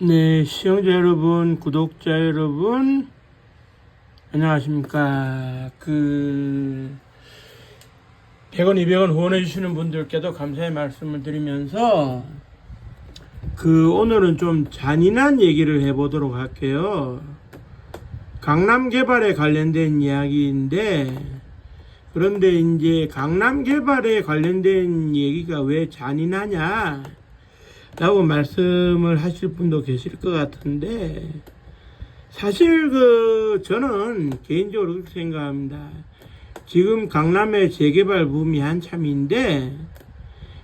네, 시청자 여러분, 구독자 여러분, 안녕하십니까. 100원, 200원 후원해주시는 분들께도 감사의 말씀을 드리면서, 오늘은 좀 잔인한 얘기를 해보도록 할게요. 강남 개발에 관련된 이야기인데, 그런데 이제 강남 개발에 관련된 얘기가 왜 잔인하냐? 라고 말씀을 하실 분도 계실 것 같은데, 사실 저는 개인적으로 그렇게 생각합니다. 지금 강남의 재개발 붐이 한참인데,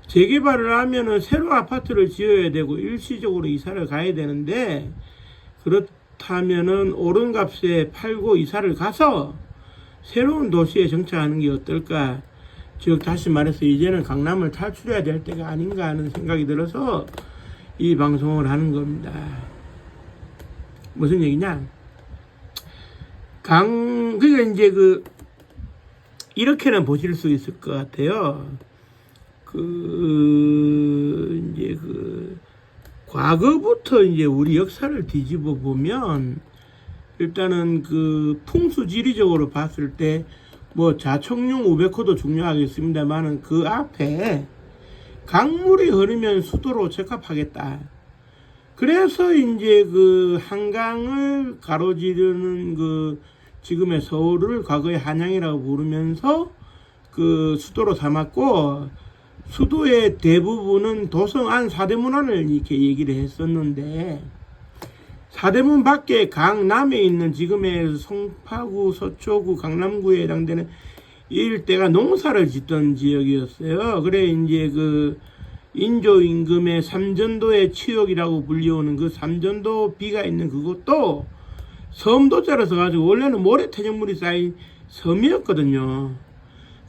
재개발을 하면은 새로 아파트를 지어야 되고 일시적으로 이사를 가야 되는데, 그렇다면은 오른 값에 팔고 이사를 가서 새로운 도시에 정착하는 게 어떨까? 즉 다시 말해서 이제는 강남을 탈출해야 될 때가 아닌가 하는 생각이 들어서 이 방송을 하는 겁니다. 무슨 얘기냐? 그러니까 이제 이렇게는 보실 수 있을 것 같아요. 이제 과거부터 이제 우리 역사를 뒤집어 보면 일단은 풍수지리적으로 봤을 때 뭐 자청룡 우백호도 중요하겠습니다만은 그 앞에 강물이 흐르면 수도로 적합하겠다. 그래서 이제 한강을 가로지르는 지금의 서울을 과거의 한양이라고 부르면서 수도로 삼았고, 수도의 대부분은 도성 안 사대문안을 이렇게 얘기를 했었는데, 사대문 밖에 강남에 있는 지금의 송파구, 서초구, 강남구에 해당되는 일대가 농사를 짓던 지역이었어요. 그래 이제 인조 임금의 삼전도의 치역이라고 불리우는 삼전도 비가 있는 그것도 섬도자로 써가지고 원래는 모래태적물이 쌓인 섬이었거든요.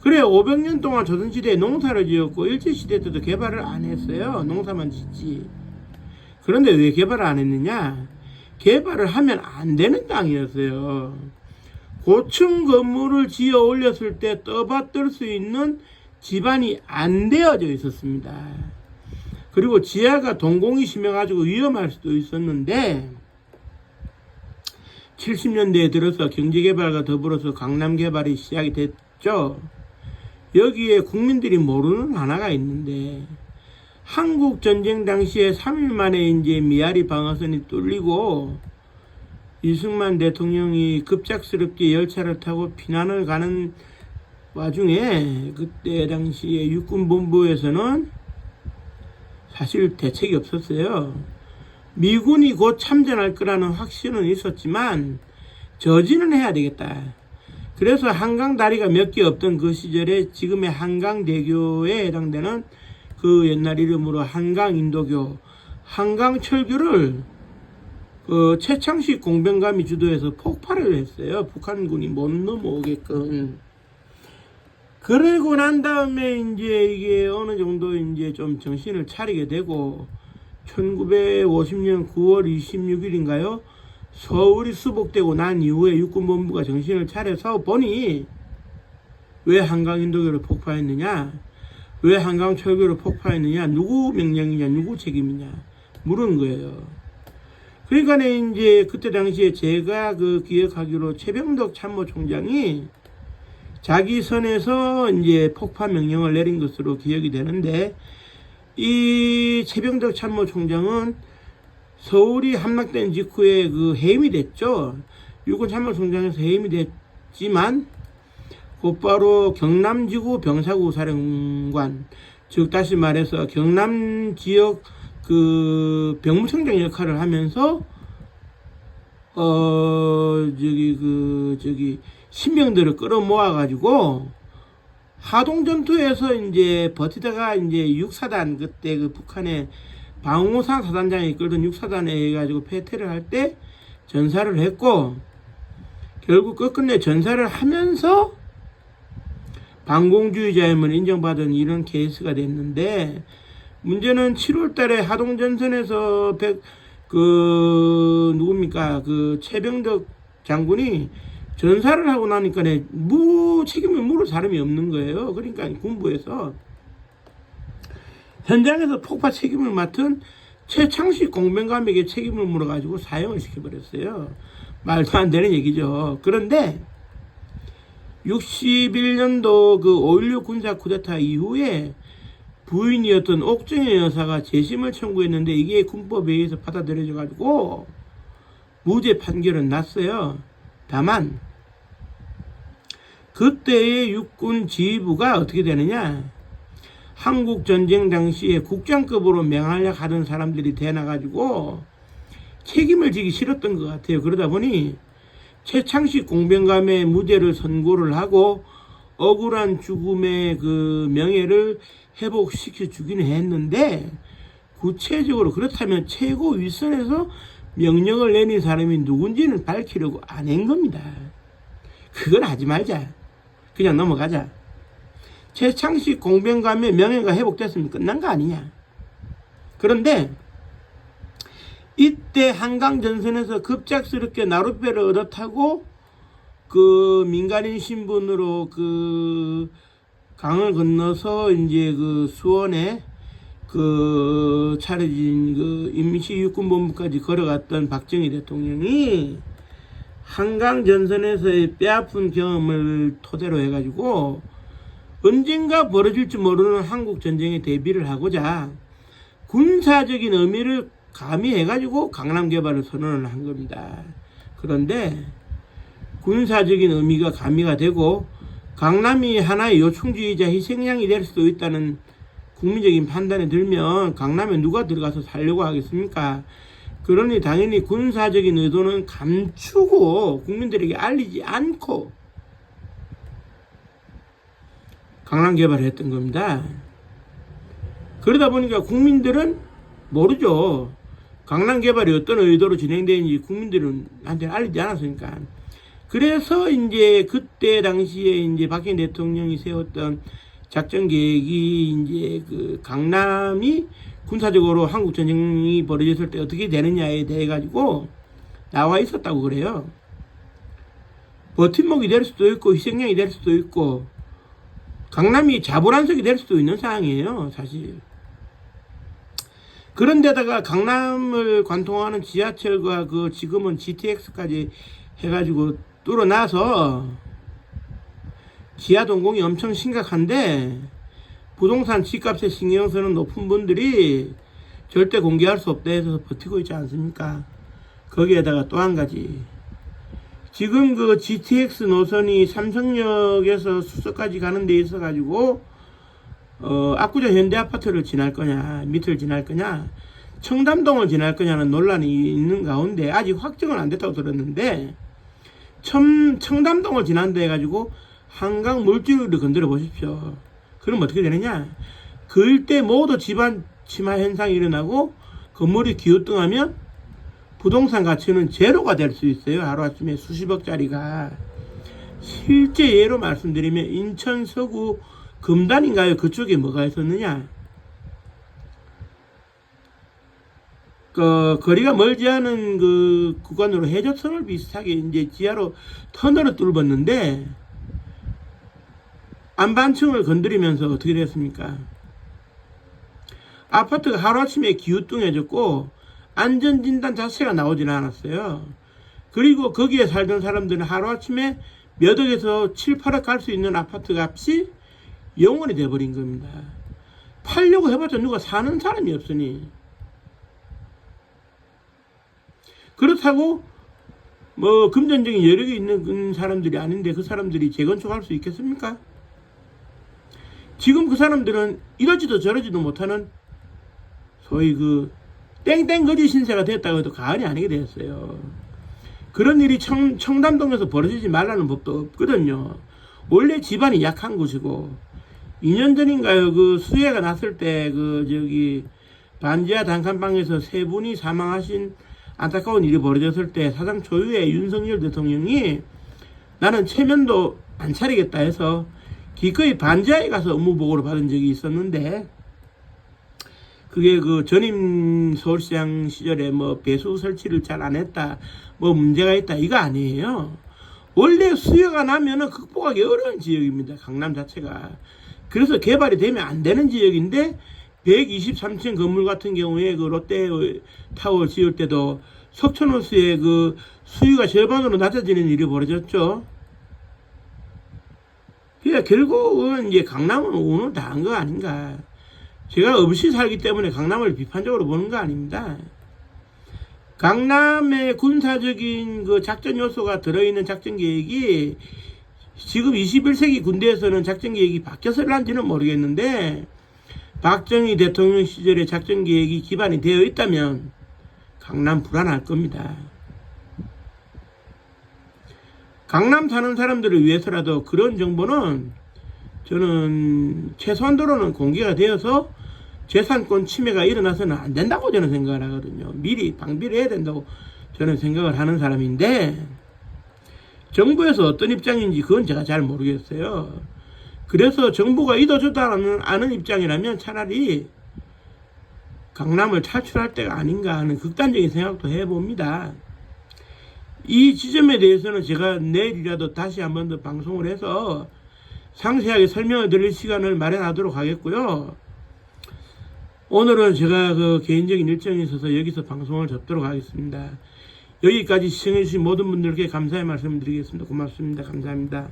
그래 500년 동안 조선시대에 농사를 지었고 일제시대 때도 개발을 안 했어요. 농사만 짓지. 그런데 왜 개발을 안 했느냐? 개발을 하면 안 되는 땅이었어요. 고층 건물을 지어 올렸을 때 떠받들 수 있는 지반이 안 되어져 있었습니다. 그리고 지하가 동공이 심해가지고 위험할 수도 있었는데 70년대에 들어서 경제개발과 더불어서 강남 개발이 시작이 됐죠. 여기에 국민들이 모르는 하나가 있는데 한국전쟁 당시에 3일 만에 이제 미아리 방어선이 뚫리고 이승만 대통령이 급작스럽게 열차를 타고 피난을 가는 와중에 그때 당시에 육군본부에서는 사실 대책이 없었어요. 미군이 곧 참전할 거라는 확신은 있었지만 저지는 해야 되겠다. 그래서 한강 다리가 몇 개 없던 그 시절에 지금의 한강대교에 해당되는 옛날 이름으로 한강인도교, 한강철교를 최창식 공병감이 주도해서 폭발을 했어요. 북한군이 못 넘어오게끔. 그러고 난 다음에 이제 이게 어느 정도 이제 좀 정신을 차리게 되고 1950년 9월 26일인가요? 서울이 수복되고 난 이후에 육군본부가 정신을 차려서 보니 왜 한강인도교를 폭파했느냐? 왜 한강철교를 폭파했느냐? 누구 명령이냐? 누구 책임이냐? 물은 거예요. 그러니까 이제 그때 당시에 제가 기억하기로 최병덕 참모총장이 자기 선에서 이제 폭파 명령을 내린 것으로 기억이 되는데, 이 최병덕 참모총장은 서울이 함락된 직후에 해임이 됐죠. 육군 참모총장에서 해임이 됐지만 곧바로 경남지구 병사구 사령관, 즉 다시 말해서 경남 지역 병무청장 역할을 하면서 신병들을 끌어모아 가지고 하동전투에서 이제 버티다가 이제 육사단, 그때 북한의 방호상 사단장이 이끌던 육사단에 해가지고 패퇴를 할 때 전사를 했고, 결국 끝끝내 전사를 하면서 반공주의자임을 인정받은 이런 케이스가 됐는데, 문제는 7월 달에 하동전선에서 최병덕 장군이 전사를 하고 나니까 책임을 물을 사람이 없는 거예요. 그러니까 군부에서 현장에서 폭파 책임을 맡은 최창식 공병감에게 책임을 물어가지고 사형을 시켜버렸어요. 말도 안 되는 얘기죠. 그런데 61년도 그 5.16 군사 쿠데타 이후에 부인이었던 옥정혜 여사가 재심을 청구했는데 이게 군법에 의해서 받아들여져가지고 무죄 판결은 났어요. 다만 그때의 육군 지휘부가 어떻게 되느냐, 한국전쟁 당시에 국장급으로 명하려 하던 사람들이 대나가지고 책임을 지기 싫었던 것 같아요. 그러다 보니 최창식 공병감의 무죄를 선고를 하고 억울한 죽음의 그 명예를 회복시켜 주기는 했는데, 구체적으로 그렇다면 최고 윗선에서 명령을 내린 사람이 누군지는 밝히려고 안 한 겁니다. 그건 하지 말자. 그냥 넘어가자. 최창식 공병감의 명예가 회복됐으면 끝난 거 아니냐. 그런데 이때 한강전선에서 급작스럽게 나룻배를 얻어 타고 그 민간인 신분으로 그 강을 건너서 이제 그 수원에 그 차려진 그 임시육군본부까지 걸어갔던 박정희 대통령이 한강전선에서의 뼈아픈 경험을 토대로 해가지고 언젠가 벌어질지 모르는 한국전쟁에 대비를 하고자 군사적인 의미를 가미해가지고 강남 개발을 선언을 한 겁니다. 그런데 군사적인 의미가 가미가 되고 강남이 하나의 요충지이자 희생양이 될 수도 있다는 국민적인 판단에 들면 강남에 누가 들어가서 살려고 하겠습니까? 그러니 당연히 군사적인 의도는 감추고 국민들에게 알리지 않고 강남 개발을 했던 겁니다. 그러다 보니까 국민들은 모르죠. 강남 개발이 어떤 의도로 진행되는지 국민들한테 알리지 않았으니까. 그래서 이제 그때 당시에 이제 박정희 대통령이 세웠던 작전 계획이 이제 그 강남이 군사적으로 한국 전쟁이 벌어졌을 때 어떻게 되느냐에 대해 가지고 나와 있었다고 그래요. 버팀목이 될 수도 있고 희생양이 될 수도 있고 강남이 자불안석이 될 수도 있는 상황이에요, 사실. 그런데다가 강남을 관통하는 지하철과 그 지금은 GTX까지 해가지고 뚫어놔서 지하 동공이 엄청 심각한데 부동산 집값에 신경 쓰는 높은 분들이 절대 공개할 수 없다 해서 버티고 있지 않습니까? 거기에다가 또 한 가지, 지금 그 GTX 노선이 삼성역에서 수서까지 가는 데 있어 가지고 압구정 현대아파트를 지날 거냐, 밑을 지날 거냐, 청담동을 지날 거냐는 논란이 있는 가운데 아직 확정은 안 됐다고 들었는데, 청담동을 지난다 해가지고 한강 물줄기를 건드려 보십시오. 그럼 어떻게 되느냐, 그 일대 모두 집안 침하 현상이 일어나고 건물이 기우뚱하면 부동산 가치는 제로가 될 수 있어요. 하루아침에 수십억짜리가. 실제 예로 말씀드리면 인천 서구 금단인가요? 그쪽에 뭐가 있었느냐, 그 거리가 멀지 않은 그 구간으로 해저터널 비슷하게 이제 지하로 터널을 뚫었는데 안반층을 건드리면서 어떻게 됐습니까? 아파트가 하루아침에 기우뚱해졌고 안전진단 자체가 나오지는 않았어요. 그리고 거기에 살던 사람들은 하루아침에 몇 억에서 7, 8억 갈 수 있는 아파트 값이 0원이 돼버린 겁니다. 팔려고 해봤자 누가 사는 사람이 없으니. 그렇다고 뭐 금전적인 여력이 있는 사람들이 아닌데 그 사람들이 재건축할 수 있겠습니까? 지금 그 사람들은 이러지도 저러지도 못하는 소위 그 땡땡거지 신세가 됐다고 해도 과언이 아니게 되었어요. 그런 일이 청담동에서 벌어지지 말라는 법도 없거든요. 원래 집안이 약한 곳이고 2년 전인가요, 그 수해가 났을 때 그 저기 반지하 단칸방에서 3분이 사망하신 안타까운 일이 벌어졌을 때 사상 초유의 윤석열 대통령이 나는 체면도 안 차리겠다 해서 기꺼이 반지하에 가서 업무 보고를 받은 적이 있었는데, 그게 그 전임 서울시장 시절에 뭐 배수 설치를 잘 안 했다, 뭐 문제가 있다, 이거 아니에요. 원래 수요가 나면은 극복하기 어려운 지역입니다, 강남 자체가. 그래서 개발이 되면 안 되는 지역인데 123층 건물 같은 경우에 그 롯데타워 지을 때도 석촌호수의 그 수위가 절반으로 낮아지는 일이 벌어졌죠. 그러니까 결국은 이제 강남은 오늘 다 한 거 아닌가. 제가 없이 살기 때문에 강남을 비판적으로 보는 거 아닙니다. 강남의 군사적인 그 작전 요소가 들어있는 작전 계획이 지금 21세기 군대에서는 작전 계획이 바뀌었을런지는 모르겠는데 박정희 대통령 시절의 작전 계획이 기반이 되어 있다면 강남 불안할 겁니다. 강남 사는 사람들을 위해서라도 그런 정보는 저는 최소한도로는 공개가 되어서 재산권 침해가 일어나서는 안 된다고 저는 생각을 하거든요. 미리 방비를 해야 된다고 저는 생각을 하는 사람인데 정부에서 어떤 입장인지 그건 제가 잘 모르겠어요. 그래서 정부가 이도저도 않은 입장이라면 차라리 강남을 탈출할 때가 아닌가 하는 극단적인 생각도 해봅니다. 이 지점에 대해서는 제가 내일이라도 다시 한 번 더 방송을 해서 상세하게 설명을 드릴 시간을 마련하도록 하겠고요. 오늘은 제가 그 개인적인 일정이 있어서 여기서 방송을 접도록 하겠습니다. 여기까지 시청해주신 모든 분들께 감사의 말씀을 드리겠습니다. 고맙습니다. 감사합니다.